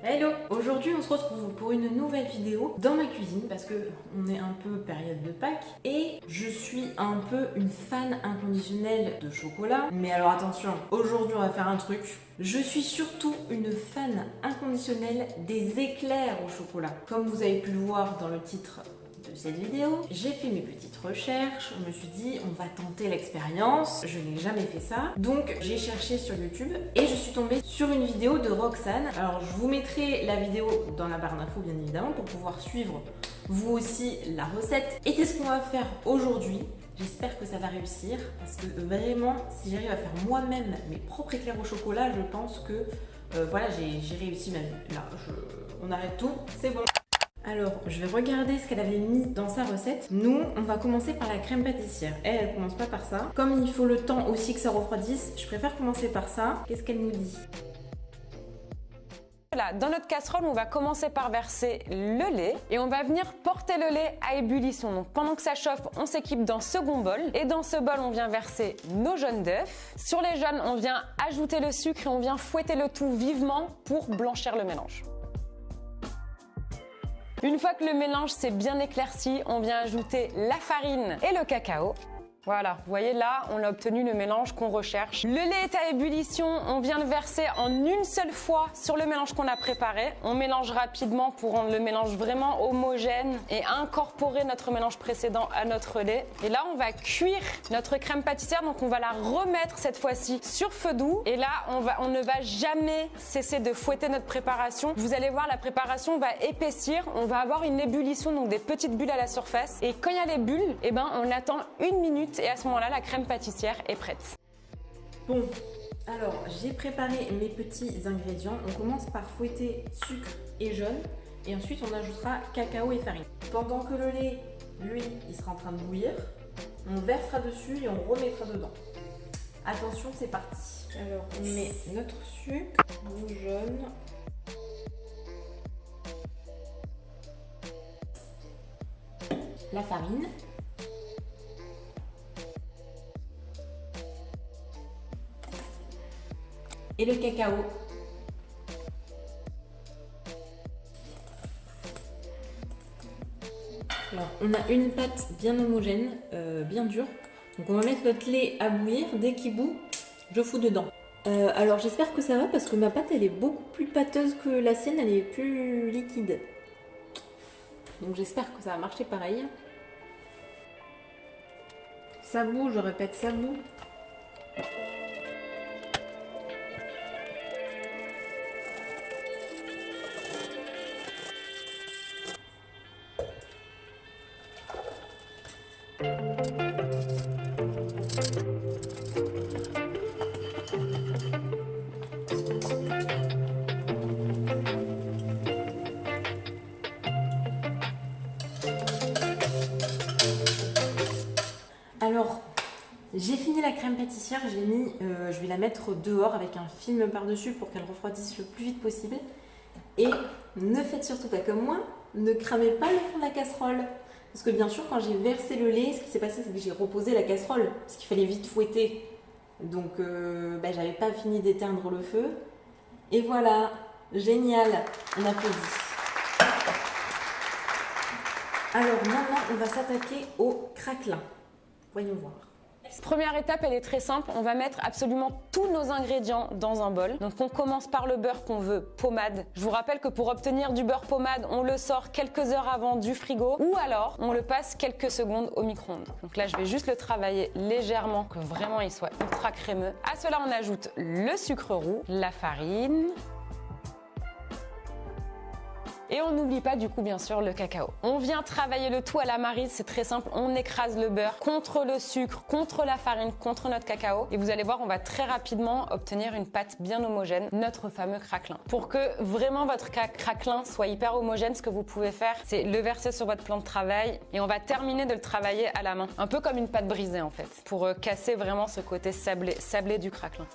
Hello! Aujourd'hui on se retrouve pour une nouvelle vidéo dans ma cuisine parce que on est un peu période de Pâques et je suis un peu une fan inconditionnelle de chocolat. Mais alors attention, aujourd'hui on va faire un truc. Je suis surtout une fan inconditionnelle des éclairs au chocolat. Comme vous avez pu le voir dans le titre de cette vidéo, j'ai fait mes petites recherches, je me suis dit on va tenter l'expérience, je n'ai jamais fait ça, donc j'ai cherché sur YouTube et je suis tombée sur une vidéo de Roxane. Alors je vous mettrai la vidéo dans la barre d'infos bien évidemment pour pouvoir suivre vous aussi la recette. Et c'est ce qu'on va faire aujourd'hui. J'espère que ça va réussir parce que vraiment si j'arrive à faire moi-même mes propres éclairs au chocolat, je pense que voilà, j'ai réussi ma vie. Là, on arrête tout, c'est bon. Alors, je vais regarder ce qu'elle avait mis dans sa recette. Nous, on va commencer par la crème pâtissière. Elle commence pas par ça. Comme il faut le temps aussi que ça refroidisse, je préfère commencer par ça. Qu'est-ce qu'elle nous dit ? Là, dans notre casserole, on va commencer par verser le lait et on va venir porter le lait à ébullition. Donc pendant que ça chauffe, on s'équipe d'un second bol et dans ce bol, on vient verser nos jaunes d'œufs. Sur les jaunes, on vient ajouter le sucre et on vient fouetter le tout vivement pour blanchir le mélange. Une fois que le mélange s'est bien éclairci, on vient ajouter la farine et le cacao. Voilà, vous voyez là, on a obtenu le mélange qu'on recherche. Le lait est à ébullition, on vient le verser en une seule fois sur le mélange qu'on a préparé. On mélange rapidement pour rendre le mélange vraiment homogène et incorporer notre mélange précédent à notre lait. Et là, on va cuire notre crème pâtissière, donc on va la remettre cette fois-ci sur feu doux. Et là, on ne va jamais cesser de fouetter notre préparation. Vous allez voir, la préparation va épaissir, on va avoir une ébullition, donc des petites bulles à la surface. Et quand il y a les bulles, eh ben, on attend 1 minute. Et à ce moment-là, la crème pâtissière est prête. Bon, alors j'ai préparé mes petits ingrédients. On commence par fouetter sucre et jaune et ensuite on ajoutera cacao et farine. Pendant que le lait, lui, il sera en train de bouillir, on versera dessus et on remettra dedans. Attention, c'est parti. Alors on met notre sucre, nos jaunes, la farine, et le cacao. Alors, on a une pâte bien homogène, bien dure. Donc on va mettre notre lait à bouillir. Dès qu'il bout, je fous dedans. Alors j'espère que ça va parce que ma pâte elle est beaucoup plus pâteuse que la sienne, elle est plus liquide. Donc j'espère que ça va marcher pareil. Ça bout, je répète, ça bout. Alors, j'ai fini la crème pâtissière, je vais la mettre dehors avec un film par-dessus pour qu'elle refroidisse le plus vite possible. Et ne faites surtout pas comme moi, ne cramez pas le fond de la casserole. Parce que bien sûr, quand j'ai versé le lait, ce qui s'est passé, c'est que j'ai reposé la casserole, parce qu'il fallait vite fouetter. Donc, j'avais pas fini d'éteindre le feu. Et voilà, génial, on applaudit. Alors maintenant, on va s'attaquer au craquelin. Voyons voir. Première étape, elle est très simple. On va mettre absolument tous nos ingrédients dans un bol. Donc on commence par le beurre qu'on veut pommade. Je vous rappelle que pour obtenir du beurre pommade, on le sort quelques heures avant du frigo ou alors on le passe quelques secondes au micro-ondes. Donc là, je vais juste le travailler légèrement, que vraiment il soit ultra crémeux. À cela, on ajoute le sucre roux, la farine. Et on n'oublie pas du coup bien sûr le cacao. On vient travailler le tout à la maryse, c'est très simple. On écrase le beurre contre le sucre, contre la farine, contre notre cacao. Et vous allez voir, on va très rapidement obtenir une pâte bien homogène, notre fameux craquelin. Pour que vraiment votre craquelin soit hyper homogène, ce que vous pouvez faire, c'est le verser sur votre plan de travail et on va terminer de le travailler à la main. Un peu comme une pâte brisée en fait, pour casser vraiment ce côté sablé du craquelin.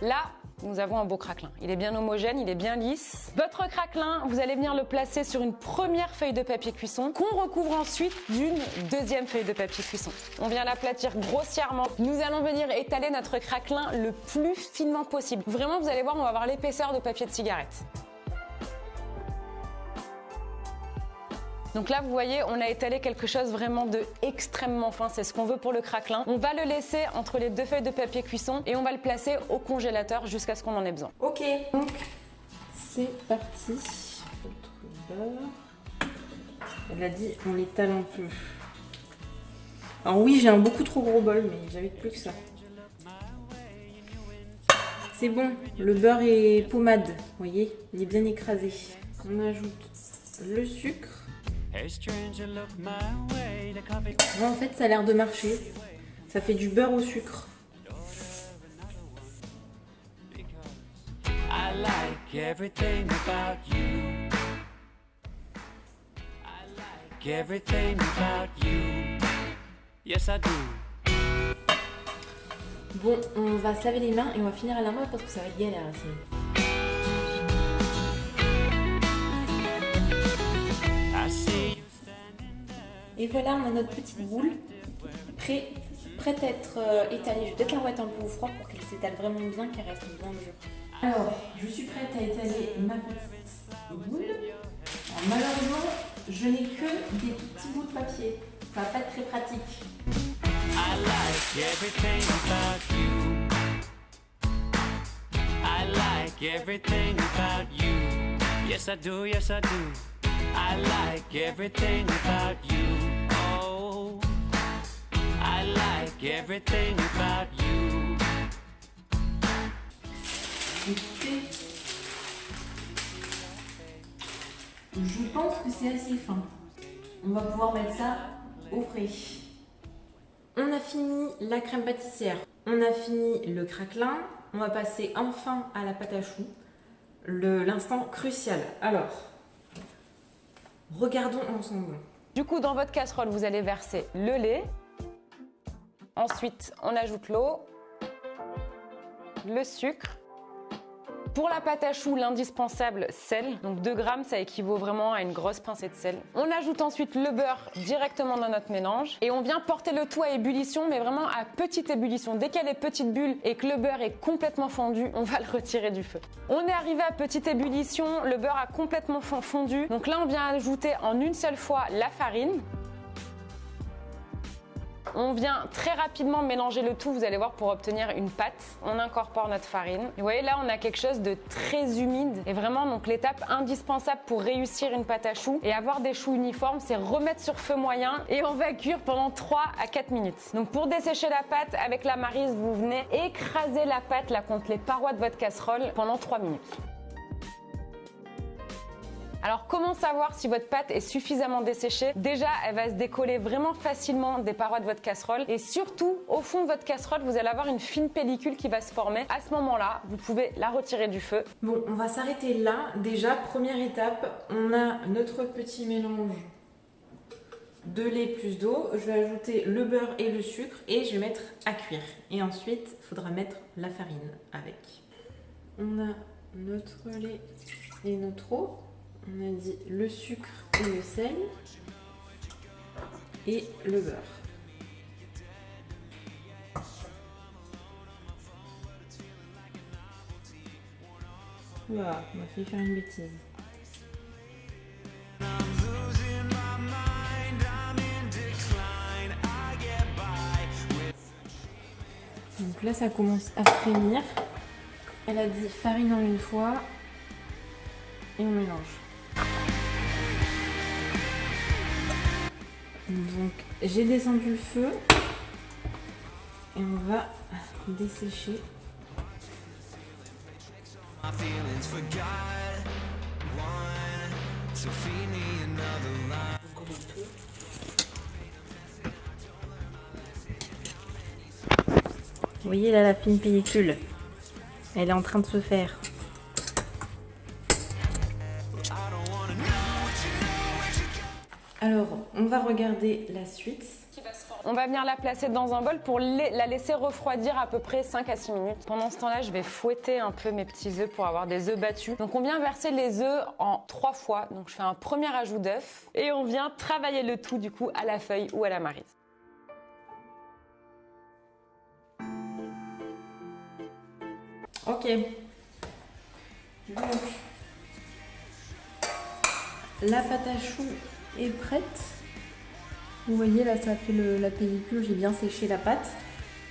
Là, nous avons un beau craquelin. Il est bien homogène, il est bien lisse. Votre craquelin, vous allez venir le placer sur une première feuille de papier cuisson qu'on recouvre ensuite d'une deuxième feuille de papier cuisson. On vient l'aplatir grossièrement. Nous allons venir étaler notre craquelin le plus finement possible. Vraiment, vous allez voir, on va avoir l'épaisseur de papier de cigarette. Donc là, vous voyez, on a étalé quelque chose vraiment de extrêmement fin. C'est ce qu'on veut pour le craquelin. On va le laisser entre les deux feuilles de papier cuisson et on va le placer au congélateur jusqu'à ce qu'on en ait besoin. Ok, donc c'est parti. Notre beurre. Elle a dit on l'étale un peu. Alors oui, j'ai un beaucoup trop gros bol, mais j'avais plus que ça. C'est bon, le beurre est pommade, vous voyez, il est bien écrasé. On ajoute le sucre. Là, en fait, ça a l'air de marcher. Ça fait du beurre au sucre. Bon, on va se laver les mains et on va finir à la main parce que ça va être galère sinon. Et voilà, on a notre petite boule prête à être étalée. Je vais peut-être la remettre un peu au froid pour qu'elle s'étale vraiment bien, qu'elle reste bien dure. Alors, je suis prête à étaler ma petite boule. Alors, malheureusement, je n'ai que des petits bouts de papier. Ça va pas être très pratique. I like everything about you. I like everything about you. Yes, I do, yes, I do. I like everything about you. Oh, I like everything about you. Écoutez, je pense que c'est assez fin. On va pouvoir mettre ça au frais. On a fini la crème pâtissière, on a fini le craquelin, on va passer enfin à la pâte à choux, l'instant crucial. Alors, regardons ensemble. Du coup, dans votre casserole, vous allez verser le lait. Ensuite, on ajoute l'eau, le sucre. Pour la pâte à choux, l'indispensable sel. Donc 2 grammes, ça équivaut vraiment à une grosse pincée de sel. On ajoute ensuite le beurre directement dans notre mélange. Et on vient porter le tout à ébullition, mais vraiment à petite ébullition. Dès qu'il y a des petites bulles et que le beurre est complètement fondu, on va le retirer du feu. On est arrivé à petite ébullition, le beurre a complètement fondu. Donc là, on vient ajouter en une seule fois la farine. On vient très rapidement mélanger le tout, vous allez voir, pour obtenir une pâte. On incorpore notre farine. Et vous voyez, là, on a quelque chose de très humide. Et vraiment, donc l'étape indispensable pour réussir une pâte à choux et avoir des choux uniformes, c'est remettre sur feu moyen et on va cuire pendant 3 à 4 minutes. Donc pour dessécher la pâte, avec la maryse, vous venez écraser la pâte là contre les parois de votre casserole pendant 3 minutes. Alors comment savoir si votre pâte est suffisamment desséchée? Déjà, elle va se décoller vraiment facilement des parois de votre casserole et surtout, au fond de votre casserole, vous allez avoir une fine pellicule qui va se former. À ce moment-là, vous pouvez la retirer du feu. Bon, on va s'arrêter là. Déjà, première étape, on a notre petit mélange de lait plus d'eau. Je vais ajouter le beurre et le sucre et je vais mettre à cuire. Et ensuite, il faudra mettre la farine avec. On a notre lait et notre eau. On a dit le sucre et le sel et le beurre. Voilà, on m'a fait faire une bêtise. Donc là, ça commence à frémir. Elle a dit farine en une fois et on mélange. Donc j'ai descendu le feu et on va dessécher. Vous voyez là la fine pellicule, elle est en train de se faire. Alors, on va regarder la suite. On va venir la placer dans un bol pour la laisser refroidir à peu près 5 à 6 minutes. Pendant ce temps-là, je vais fouetter un peu mes petits œufs pour avoir des œufs battus. Donc on vient verser les œufs en 3 fois. Donc je fais un premier ajout d'œufs et on vient travailler le tout du coup à la feuille ou à la maryse. Ok. Donc, la pâte à choux, est prête. Vous voyez là, ça fait la pellicule, j'ai bien séché la pâte.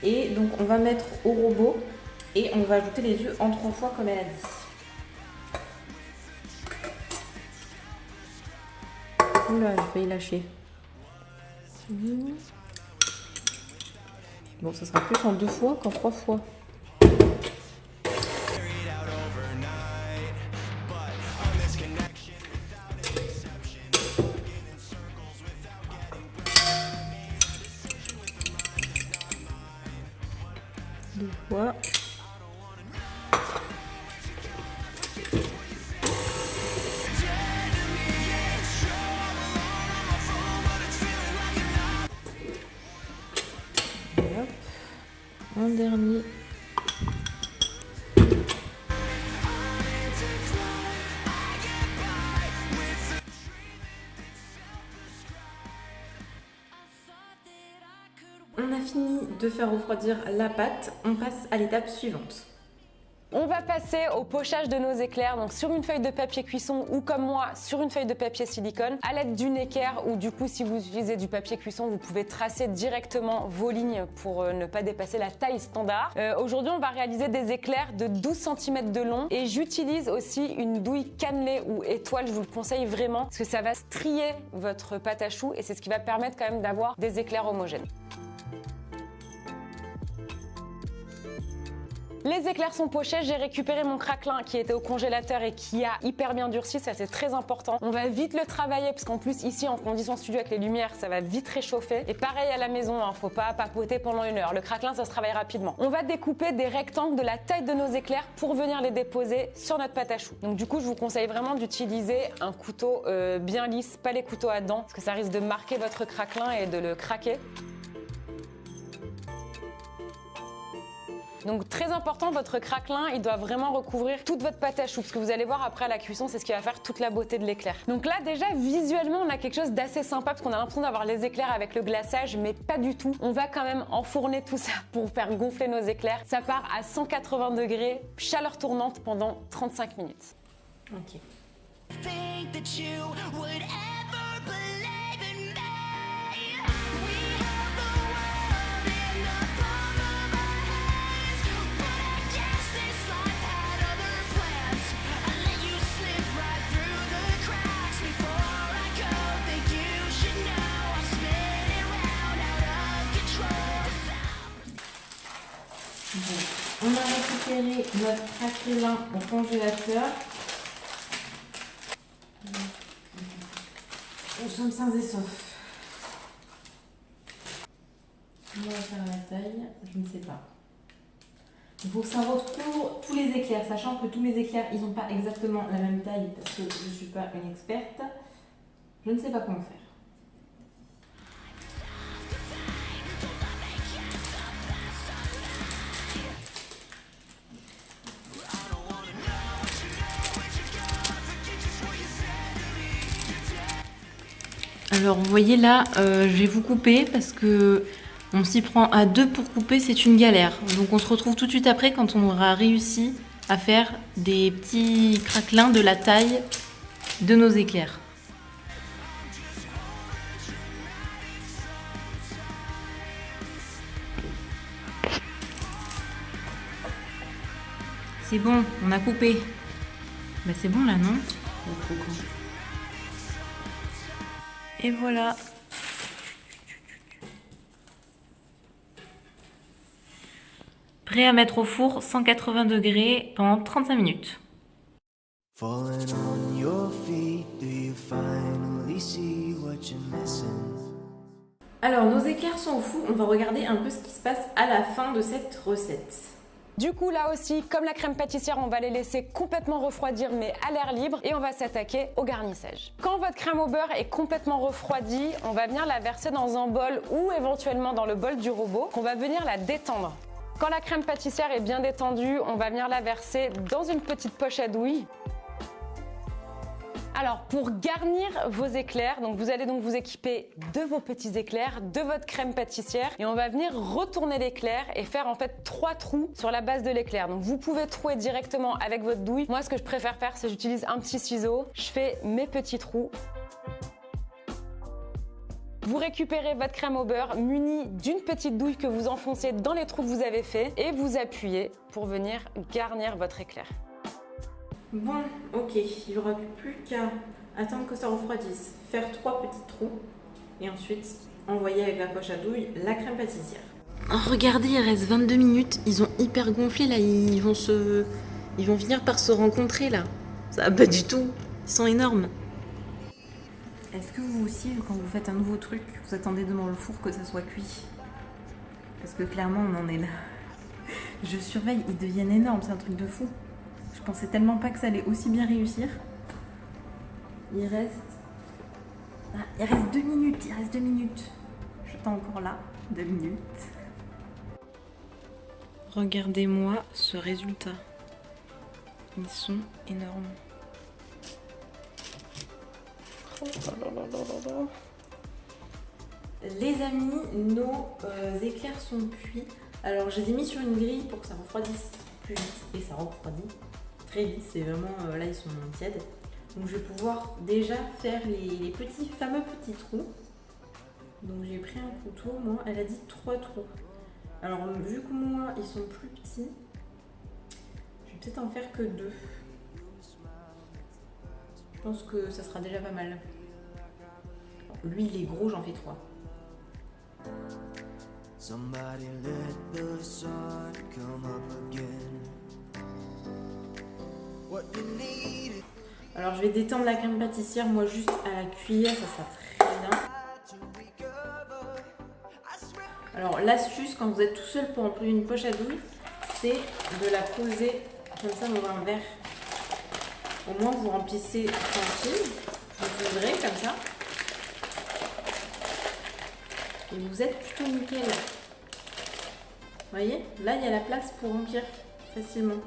Et donc on va mettre au robot et on va ajouter les œufs en 3 fois comme elle a dit. Oula, j'ai failli lâcher. Bon, ça sera plus en 2 fois qu'en 3 fois. Deux fois. Et hop. Un dernier. On a fini de faire refroidir la pâte, on passe à l'étape suivante. On va passer au pochage de nos éclairs, donc sur une feuille de papier cuisson ou comme moi sur une feuille de papier silicone à l'aide d'une équerre ou du coup si vous utilisez du papier cuisson vous pouvez tracer directement vos lignes pour ne pas dépasser la taille standard. Aujourd'hui on va réaliser des éclairs de 12 cm de long et j'utilise aussi une douille cannelée ou étoile, je vous le conseille vraiment parce que ça va strier votre pâte à choux et c'est ce qui va permettre quand même d'avoir des éclairs homogènes. Les éclairs sont pochés, j'ai récupéré mon craquelin qui était au congélateur et qui a hyper bien durci, ça c'est très important. On va vite le travailler parce qu'en plus ici en conditions studio avec les lumières ça va vite réchauffer. Et pareil à la maison, faut pas papoter pendant 1 heure, le craquelin ça se travaille rapidement. On va découper des rectangles de la taille de nos éclairs pour venir les déposer sur notre pâte à choux. Donc du coup je vous conseille vraiment d'utiliser un couteau bien lisse, pas les couteaux à dents parce que ça risque de marquer votre craquelin et de le craquer. Donc très important, votre craquelin, il doit vraiment recouvrir toute votre pâte à choux parce que vous allez voir après à la cuisson, c'est ce qui va faire toute la beauté de l'éclair. Donc là déjà visuellement on a quelque chose d'assez sympa parce qu'on a l'impression d'avoir les éclairs avec le glaçage mais pas du tout. On va quand même enfourner tout ça pour faire gonfler nos éclairs. Ça part à 180 degrés, chaleur tournante pendant 35 minutes. Ok. Think that you would ever believe in me. We have the world in the palm of our hands, but I guess this life had other plans. I let you slip right through the cracks before I go. Think you should know I'm spinning round out of control. Bon. On a récupéré notre craquelin au congélateur. Nous sommes sains et saufs. On va faire la taille, je ne sais pas. Il faut que ça recouvre tous les éclairs, sachant que tous mes éclairs, ils n'ont pas exactement la même taille parce que je ne suis pas une experte. Je ne sais pas comment faire. Alors vous voyez là, je vais vous couper parce que on s'y prend à 2 pour couper, c'est une galère. Donc on se retrouve tout de suite après quand on aura réussi à faire des petits craquelins de la taille de nos éclairs. C'est bon, on a coupé. Bah c'est bon là, non ? Et voilà. Prêt à mettre au four 180 degrés pendant 35 minutes. Falling on your feet, do you finally see what you're missing? Alors nos éclairs sont au four, on va regarder un peu ce qui se passe à la fin de cette recette. Du coup là aussi, comme la crème pâtissière, on va les laisser complètement refroidir mais à l'air libre et on va s'attaquer au garnissage. Quand votre crème au beurre est complètement refroidie, on va venir la verser dans un bol ou éventuellement dans le bol du robot qu'on va venir la détendre. Quand la crème pâtissière est bien détendue, on va venir la verser dans une petite poche à douille. Alors pour garnir vos éclairs, donc vous allez donc vous équiper de vos petits éclairs, de votre crème pâtissière et on va venir retourner l'éclair et faire en fait 3 trous sur la base de l'éclair. Donc vous pouvez trouer directement avec votre douille. Moi ce que je préfère faire c'est j'utilise un petit ciseau, je fais mes petits trous. Vous récupérez votre crème au beurre munie d'une petite douille que vous enfoncez dans les trous que vous avez fait et vous appuyez pour venir garnir votre éclair. Bon, ok, il n'y aura plus qu'à attendre que ça refroidisse, faire 3 petits trous et ensuite envoyer avec la poche à douille la crème pâtissière. Oh, regardez, il reste 22 minutes, ils ont hyper gonflé là, ils vont finir par se rencontrer là. Ça va pas du tout, ils sont énormes. Est-ce que vous aussi, quand vous faites un nouveau truc, vous attendez devant le four que ça soit cuit? Parce que clairement, on en est là. Je surveille, ils deviennent énormes, c'est un truc de fou. Je pensais tellement pas que ça allait aussi bien réussir. Il reste 2 minutes, il reste 2 minutes. J'attends encore là, 2 minutes. Regardez-moi ce résultat. Ils sont énormes. Les amis, nos éclairs sont cuits. Alors je les ai mis sur une grille pour que ça refroidisse plus vite. Et ça refroidit très vite. C'est vraiment, là ils sont tièdes. Donc je vais pouvoir déjà faire les fameux petits trous. Donc j'ai pris un couteau, moi elle a dit 3 trous. Alors vu que moi ils sont plus petits, je vais peut-être en faire que 2. Je pense que ça sera déjà pas mal. Lui il est gros, j'en fais 3. Somebody let the sun come up again. What you need Alors je vais détendre la crème pâtissière, moi juste à la cuillère, ça sera très bien. to recover. I swear. Alors l'astuce quand vous êtes tout seul pour employer une poche à douille, c'est de la poser comme ça dans un verre. Au moins vous remplissez tranquille, vous ouvrez comme ça. Et vous êtes plutôt nickel. Vous voyez, là il y a la place pour remplir facilement.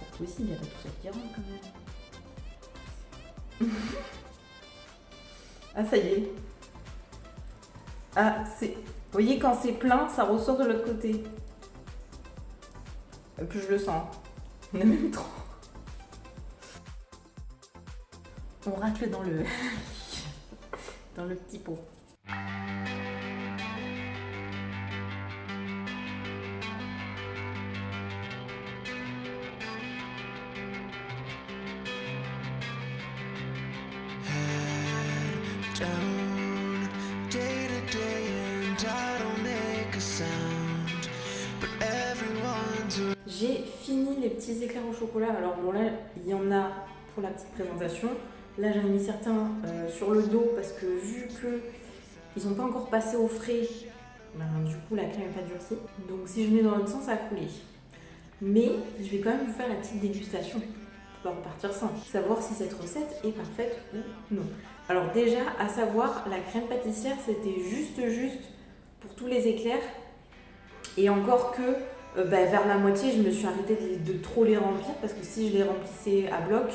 C'est possible, il n'y a pas tout ça qui rentre quand même. Ah ça y est. Ah c'est... Vous voyez quand c'est plein, ça ressort de l'autre côté. Et puis je le sens. On a même trop. On racle dans le... dans le petit pot. Down day to day and I don't make a sound, but everyone's J'ai fini les petits éclairs au chocolat. Alors bon là, il y en a pour la petite présentation. Là j'en ai mis certains sur le dos parce que vu que ils n'ont pas encore passé au frais, ben, du coup la crème n'est pas durcie. Donc si je mets dans l'autre sens, ça va couler. Mais je vais quand même vous faire la petite dégustation pour pas repartir sans. Savoir si cette recette est parfaite ou non. Alors déjà, à savoir, la crème pâtissière c'était juste pour tous les éclairs. Et encore que vers la moitié, je me suis arrêtée de trop les remplir parce que si je les remplissais à bloc,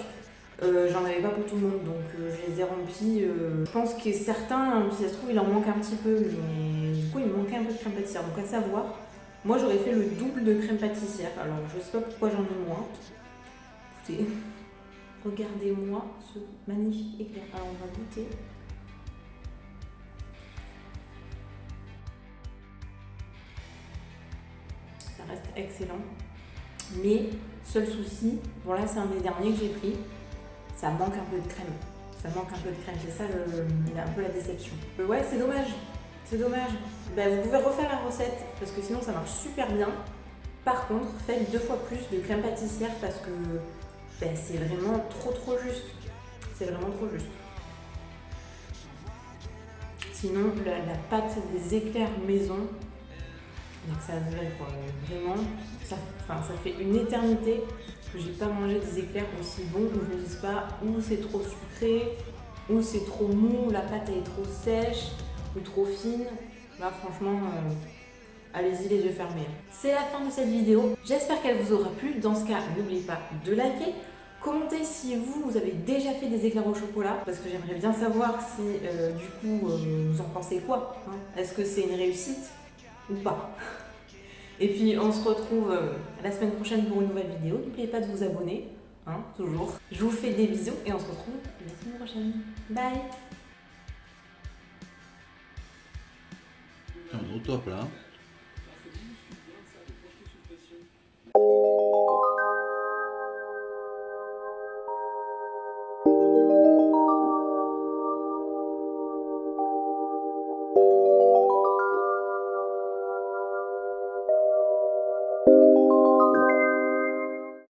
j'en avais pas pour tout le monde. Donc je les ai remplis. Je pense que certains, si ça se trouve, il en manque un petit peu. Mais du coup, il me manquait un peu de crème pâtissière. Donc à savoir, moi j'aurais fait le double de crème pâtissière. Alors je sais pas pourquoi j'en ai moins. Écoutez, regardez-moi ce magnifique éclair. Alors on va goûter. Ça reste excellent. Mais, seul souci, bon là c'est un des derniers que j'ai pris, ça manque un peu de crème. Ça manque un peu de crème, c'est ça un peu la déception. Ouais, c'est dommage. C'est dommage. Vous pouvez refaire la recette parce que sinon ça marche super bien. Par contre, faites 2 fois plus de crème pâtissière parce que c'est vraiment trop juste. C'est vraiment trop juste. Sinon, la pâte des éclairs maison, donc ça quoi. Vraiment, ça fait une éternité que j'ai pas mangé des éclairs aussi bons où je me dise pas ou c'est trop sucré, ou c'est trop mou, la pâte elle est trop sèche ou trop fine. Là franchement, allez-y les yeux fermés. C'est la fin de cette vidéo. J'espère qu'elle vous aura plu. Dans ce cas, n'oubliez pas de liker, Commentez si vous avez déjà fait des éclairs au chocolat, parce que j'aimerais bien savoir si du coup vous en pensez quoi, hein. Est-ce que c'est une réussite ou pas? Et puis on se retrouve la semaine prochaine pour une nouvelle vidéo. N'oubliez pas de vous abonner, hein, toujours. Je vous fais des bisous et on se retrouve la semaine prochaine. Bye. On est au top là.